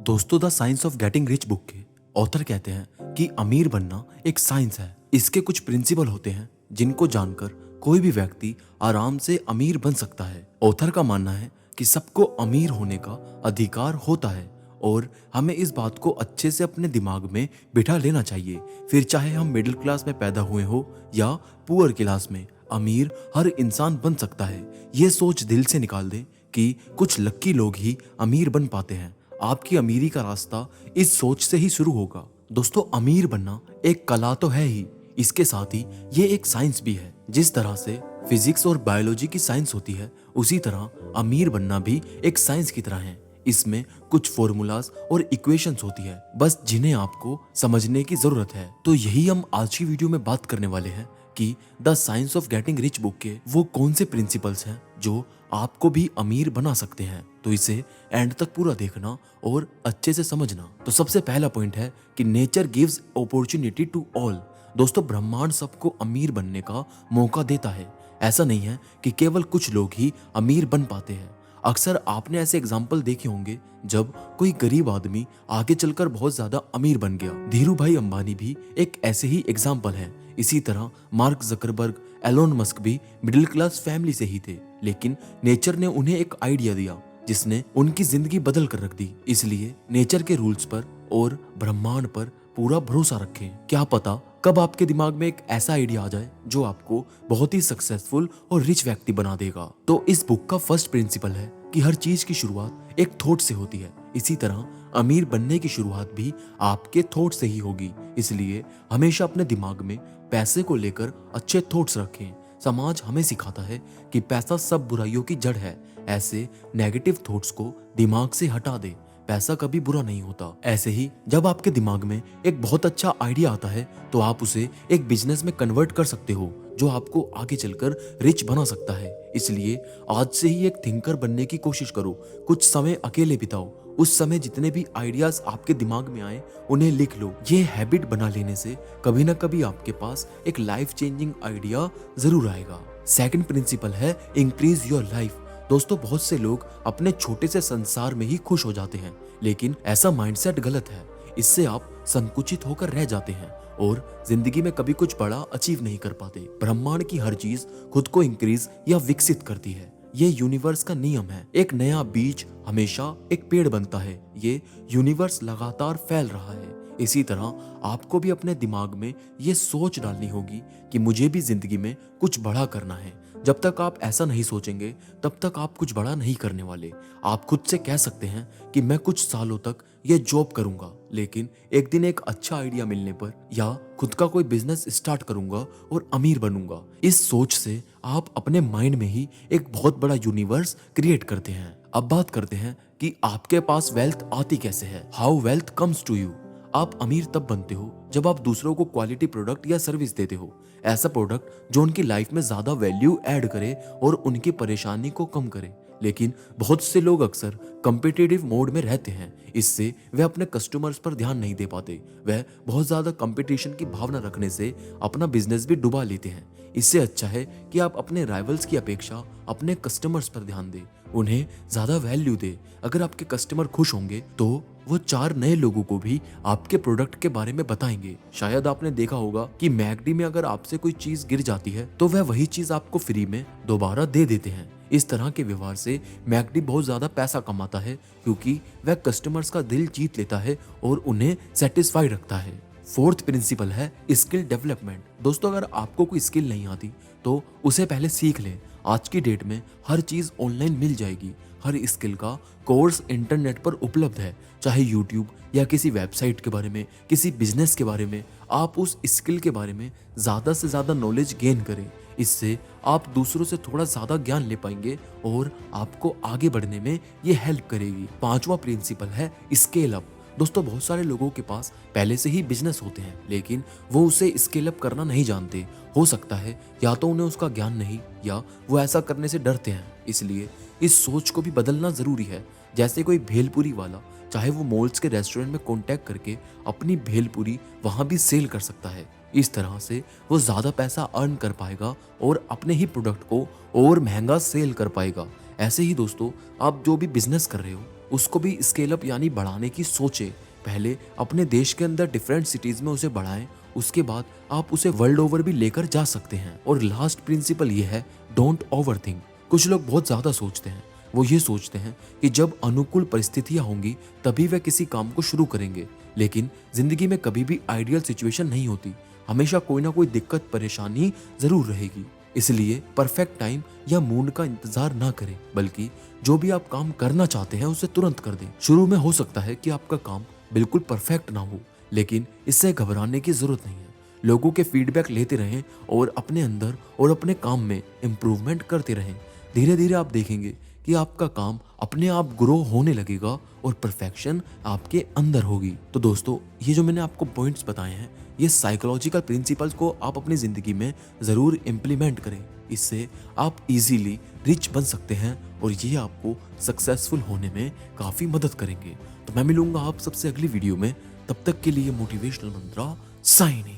दोस्तों, the science of getting rich book के author कहते हैं कि अमीर बनना एक साइंस है। इसके कुछ प्रिंसिपल होते हैं जिनको जानकर कोई भी व्यक्ति आराम से अमीर बन सकता है। ऑथर का मानना है कि सबको अमीर होने का अधिकार होता है और हमें इस बात को अच्छे से अपने दिमाग में बिठा लेना चाहिए। फिर चाहे हम मिडिल क्लास में पैदा हुए हो या पुअर क्लास में, अमीर हर इंसान बन सकता है। ये सोच दिल से निकाल दें कि कुछ लक्की लोग ही अमीर बन पाते हैं। आपकी अमीरी का रास्ता इस सोच से ही शुरू होगा। दोस्तों, अमीर बनना एक कला तो है ही, इसके साथ ही ये एक साइंस भी है। जिस तरह से फिजिक्स और बायोलॉजी की साइंस होती है, उसी तरह अमीर बनना भी एक साइंस की तरह है। इसमें कुछ फॉर्मूलाज और इक्वेशंस होती है, बस जिन्हें आपको समझने की जरूरत है। तो यही हम आज की वीडियो में बात करने वाले हैं कि the science of getting rich book के वो कौन से प्रिंसिपल्स हैं जो आपको भी अमीर बना सकते हैं। तो इसे एंड तक पूरा देखना और अच्छे से समझना। तो सबसे पहला पॉइंट है कि nature gives opportunity to all. दोस्तों, ब्रह्मांड सबको अमीर बनने का मौका देता है। ऐसा नहीं है कि केवल कुछ लोग ही अमीर बन पाते हैं। अक्सर आपने ऐसे एग्जाम्पल देखे होंगे जब कोई गरीब आदमी आगे चलकर बहुत ज्यादा अमीर बन गया। धीरू भाई अंबानी भी एक ऐसे ही एग्जाम्पल है। इसी तरह मार्क जकरबर्ग, एलोन मस्क भी मिडिल क्लास फैमिली से ही थे, लेकिन नेचर ने उन्हें एक आइडिया दिया जिसने उनकी जिंदगी बदल कर रख दी। इसलिए नेचर के रूल्स पर और ब्रह्मांड पर पूरा भरोसा रखें। क्या पता कब आपके दिमाग में एक ऐसा आइडिया आ जाए जो आपको बहुत ही सक्सेसफुल और रिच व्यक्ति बना देगा। तो इस बुक का फर्स्ट प्रिंसिपल है कि हर चीज की शुरुआत एक थॉट से होती है। इसी तरह अमीर बनने की शुरुआत भी आपके थॉट से ही होगी। इसलिए हमेशा अपने दिमाग में पैसे को लेकर अच्छे थॉट्स रखें। समाज हमें सिखाता है कि पैसा सब बुराइयों की जड़ है। ऐसे नेगेटिव थॉट्स को दिमाग से हटा दे। पैसा कभी बुरा नहीं होता। ऐसे ही जब आपके दिमाग में एक बहुत अच्छा आइडिया आता है तो आप उसे एक बिजनेस में कन्वर्ट कर सकते हो जो आपको आगे चलकर रिच बना सकता है। इसलिए आज से ही एक थिंकर बनने की कोशिश करो। कुछ समय अकेले बिताओ। उस समय जितने भी आइडियाज आपके दिमाग में आए उन्हें लिख लो। ये हैबिट बना लेने से कभी ना कभी आपके पास एक लाइफ चेंजिंग आइडिया जरूर आएगा। सेकंड प्रिंसिपल है इंक्रीज योर लाइफ। दोस्तों, बहुत से लोग अपने छोटे से संसार में ही खुश हो जाते हैं, लेकिन ऐसा माइंडसेट गलत है। इससे आप संकुचित होकर रह जाते हैं और जिंदगी में कभी कुछ बड़ा अचीव नहीं कर पाते। ब्रह्मांड की हर चीज खुद को इंक्रीज या विकसित करती है। ये यूनिवर्स का नियम है। एक नया बीज हमेशा एक पेड़ बनता है। ये यूनिवर्स लगातार फैल रहा है। इसी तरह आपको भी अपने दिमाग में ये सोच डालनी होगी कि मुझे भी जिंदगी में कुछ बड़ा करना है। जब तक आप ऐसा नहीं सोचेंगे तब तक आप कुछ बड़ा नहीं करने वाले। आप खुद से कह सकते हैं कि मैं कुछ सालों तक ये जॉब करूंगा, लेकिन एक दिन एक अच्छा आइडिया मिलने पर या खुद का कोई बिजनेस स्टार्ट करूंगा और अमीर बनूंगा। इस सोच से आप अपने माइंड में ही एक बहुत बड़ा यूनिवर्स क्रिएट करते हैं। अब बात करते हैं कि आपके पास वेल्थ आती कैसे है। How wealth comes to you. आप अमीर तब बनते हो जब आप दूसरों को क्वालिटी प्रोडक्ट या सर्विस देते हो। ऐसा प्रोडक्ट जो उनकी लाइफ में ज्यादा वैल्यू ऐड करे और उनकी परेशानी को कम करे। लेकिन बहुत से लोग अक्सर कम्पिटिटिव मोड में रहते हैं। इससे वे अपने कस्टमर्स पर ध्यान नहीं दे पाते। वह बहुत ज्यादा कंपटीशन की भावना रखने से अपना बिजनेस भी डुबा लेते हैं। इससे अच्छा है कि आप अपने राइवल्स की अपेक्षा अपने कस्टमर्स पर ध्यान दें, उन्हें ज्यादा वैल्यू दे। अगर आपके कस्टमर खुश होंगे तो वो 4 नए लोगों को भी आपके प्रोडक्ट के बारे में बताएंगे। शायद आपने देखा होगा कि मैकडी में अगर आपसे कोई चीज गिर जाती है तो वह वही चीज आपको फ्री में दोबारा दे देते हैं। इस तरह के व्यवहार से मैकडी बहुत ज्यादा पैसा कमाता है, क्योंकि वह कस्टमर्स का दिल जीत लेता है और उन्हें सेटिस्फाई रखता है। फोर्थ प्रिंसिपल है स्किल डेवलपमेंट। दोस्तों, अगर आपको कोई स्किल नहीं आती तो उसे पहले सीख लें। आज की डेट में हर चीज ऑनलाइन मिल जाएगी। हर स्किल का कोर्स इंटरनेट पर उपलब्ध है, चाहे यूट्यूब या किसी वेबसाइट के बारे में, किसी बिजनेस के बारे में। आप उस स्किल के बारे में ज्यादा से ज्यादा नॉलेज गेन करें। इससे आप दूसरों से थोड़ा ज्यादा ज्ञान ले पाएंगे और आपको आगे बढ़ने में ये हेल्प करेगी। पांचवा प्रिंसिपल है स्केल अप। दोस्तों, बहुत सारे लोगों के पास पहले से ही बिजनेस होते हैं, लेकिन वो उसे स्केल अप करना नहीं जानते। हो सकता है या तो उन्हें उसका ज्ञान नहीं या वो ऐसा करने से डरते हैं। इसलिए इस सोच को भी बदलना जरूरी है। जैसे कोई भेलपुरी वाला, चाहे वो मॉल्स के रेस्टोरेंट में कॉन्टैक्ट करके अपनी भेलपुरी वहां भी सेल कर सकता है। इस तरह से वो ज्यादा पैसा अर्न कर पाएगा और अपने ही प्रोडक्ट को और महंगा सेल कर पाएगा। ऐसे ही दोस्तों, आप जो भी बिजनेस कर रहे हो उसको भी स्केल अप यानी बढ़ाने की सोचे। पहले अपने देश के अंदर डिफरेंट सिटीज में उसे बढ़ाएं, उसके बाद आप उसे वर्ल्ड ओवर भी लेकर जा सकते हैं। और लास्ट प्रिंसिपल ये है, डोंट ओवरथिंक। कुछ लोग बहुत ज्यादा सोचते हैं। वो ये सोचते हैं कि जब अनुकूल परिस्थितियां होंगी तभी वे किसी काम को शुरू करेंगे, लेकिन जिंदगी में कभी भी आइडियल सिचुएशन नहीं होती। हमेशा कोई ना कोई दिक्कत परेशानी जरूर रहेगी। इसलिए परफेक्ट टाइम या मूड का इंतजार ना करें, बल्कि जो भी आप काम करना चाहते हैं उसे तुरंत कर दें। शुरू में हो सकता है कि आपका काम बिल्कुल परफेक्ट ना हो, लेकिन इससे घबराने की जरूरत नहीं है। लोगों के फीडबैक लेते रहें और अपने अंदर और अपने काम में इम्प्रूवमेंट करते रहें। धीरे धीरे आप देखेंगे कि आपका काम अपने आप ग्रो होने लगेगा और परफेक्शन आपके अंदर होगी। तो दोस्तों, ये जो मैंने आपको पॉइंट्स बताए हैं, ये साइकोलॉजिकल प्रिंसिपल्स को आप अपनी जिंदगी में जरूर इम्प्लीमेंट करें। इससे आप इजीली रिच बन सकते हैं और ये आपको सक्सेसफुल होने में काफी मदद करेंगे। तो मैं मिलूंगा आप सबसे अगली वीडियो में। तब तक के लिए मोटिवेशनल मंत्रा साइनिंग।